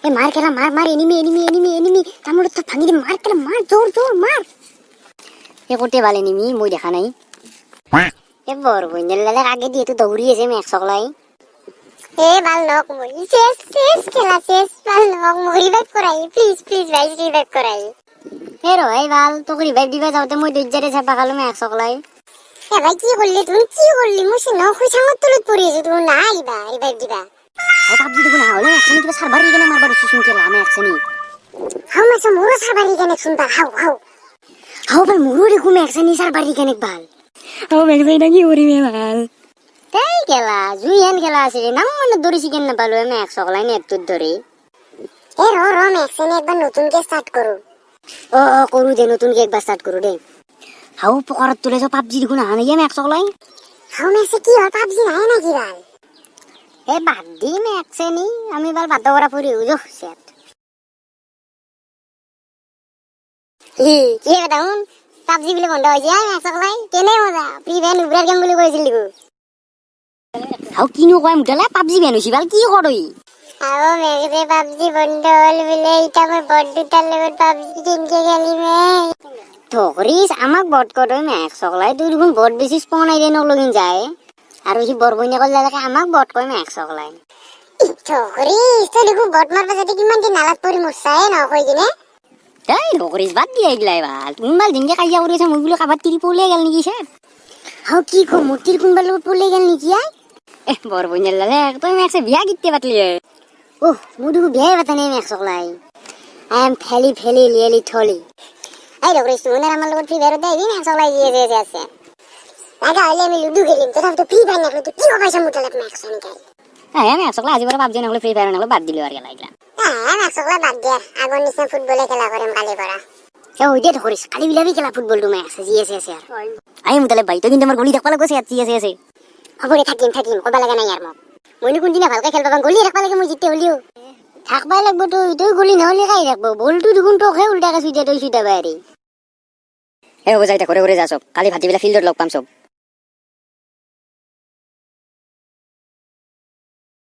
এ মার খেলা মার এনিমি তামুল তো ভাঙি দে মার খেলা মার জোর মার এ কোটে বালে এনিমি মই দেখা নাই এ বড় বইনের লালে আগে দিয়ে তো দৌড়িয়েছে ম্যাক সকলাই এ বাল নক মরি শেষ খেলা শেষ বাল নক মরি ব্যাক করাই প্লিজ ভাই রিভাইভ করাই এ রই বাল তো রিভাইভ দিবা যাওতে মই দজ্জারে ছাপা খালো ম্যাক সকলাই এ ভাই কি করলি মুসি ন খুই সাঙ্গত তুলত পড়িয়েছে তুমি না আইবা রিভাইভ দিবা ও পাবজি দেখো না হলে একশনি কিবা সার্ভার ইগেনে মারবার সুসুন খেলা আমি একশনি হাউ মাসা মোরা সার্ভার ইগেনে শুনবা হাউ বাল মোরো রে ঘুমে একশনি সার্ভার ইগেনে বাল ও মেঘাই না কি ওরি মে বাল এই খেলা জুইয়ান খেলা আছে রে নাম মনে দড়ি শিখেন না পালো আমি এক সকলাই নেট তুই ধরে এ র একশনি একবার নতুন কে স্টার্ট করো ও করু দে নতুন কে একবার স্টার্ট করু দে হাউ পকড়ত তুলে তো পাবজি দেখো না আমি এক সকলাই হাউ মেসে কি আর পাবজি নাই নাকি বাল এ বাদ দিম একশনি আমি বাল বাদ করা পড়ি উজো সেট কি হে দাউন পাবজি বলে বন্ধ হয়েছে আমি এক সকলাই কেনে মজা ফ্রি ফায়ার নুবরার গেম বলে কইছিল লিগো হাউ কিনো কয় মুটালা পাবজি বেন হইছি বাল কি করই আও মেঘে পাবজি বন্ধ হল বলে এটা মই বড় তার লেভেল পাবজি কিনকে গেলি মে ধরিস আমাক বট করই মে এক সকলাই তুই দেখুন বট বেশি স্পন আইরে ন লগিন যায় আর ওই বড় বইনা কল লাগে আমাক বট কই মে এক সকলাই ধরিস তো দেখুন বট মারবা যাতে কিমান দিন নালাত পরি মরছায় ন কই কিনে তাই ধরিস বাদ দিয়ে গলাই বাল তুমি বাল দিনকে কাইয়া করিছ মই বলে কাবাত তিরি পড়লে গেল নাকি সে হাউ কি কো মূর্তির কোন বাল পড়লে গেল নাকি আই এ বড় বইনা লাগে তুমি একসে বিয়া গিতে পাতলি ওহ মুদু বিয়া বাতা নেই এক সকলাই আই এম ফেলি লিয়েলি থলি আই ধরিস তুই না আমার লগত ফ্রি ফায়ার দেই দিন এক সকলাই দিয়ে আছে আগা হলে আমি লুডু খেলিম তো তো ফ্রি ফায়ার না তো কি হবে সমুতলে ম্যাক্স নি খাই হ্যাঁ আমি এক সকলাই আজিবার পাবজি না হলে ফ্রি ফায়ার না হলে বাদ দিল আর গেলাইলা হ্যাঁ এক সকলাই বাদ দে আগন নিছে ফুটবলে খেলা করেন কালি করা এ ওই দে ধরিস কালি বিলাবি খেলা ফুটবল তুমি আছে জিএসএস আর আই মুতলে ভাই তো কিন্তু আমার গলি দেখবা লাগছে জিএসএস খবরে থাকিম কবা লাগা নাই আর মইনি কোন দিনা ভালকে খেলবা গলি রাখবা লাগে মই জিতে হলিও থাকবা লাগবো তো তুই গলি না হলে খাই রাখবো বলটু দুগুন তো খে উল্টা কা সুইটা তুই সুইটা বাইরে এ ও যাইতা করে যা সব কালি ভাতিবেলা ফিল্ডত লগ পাম সব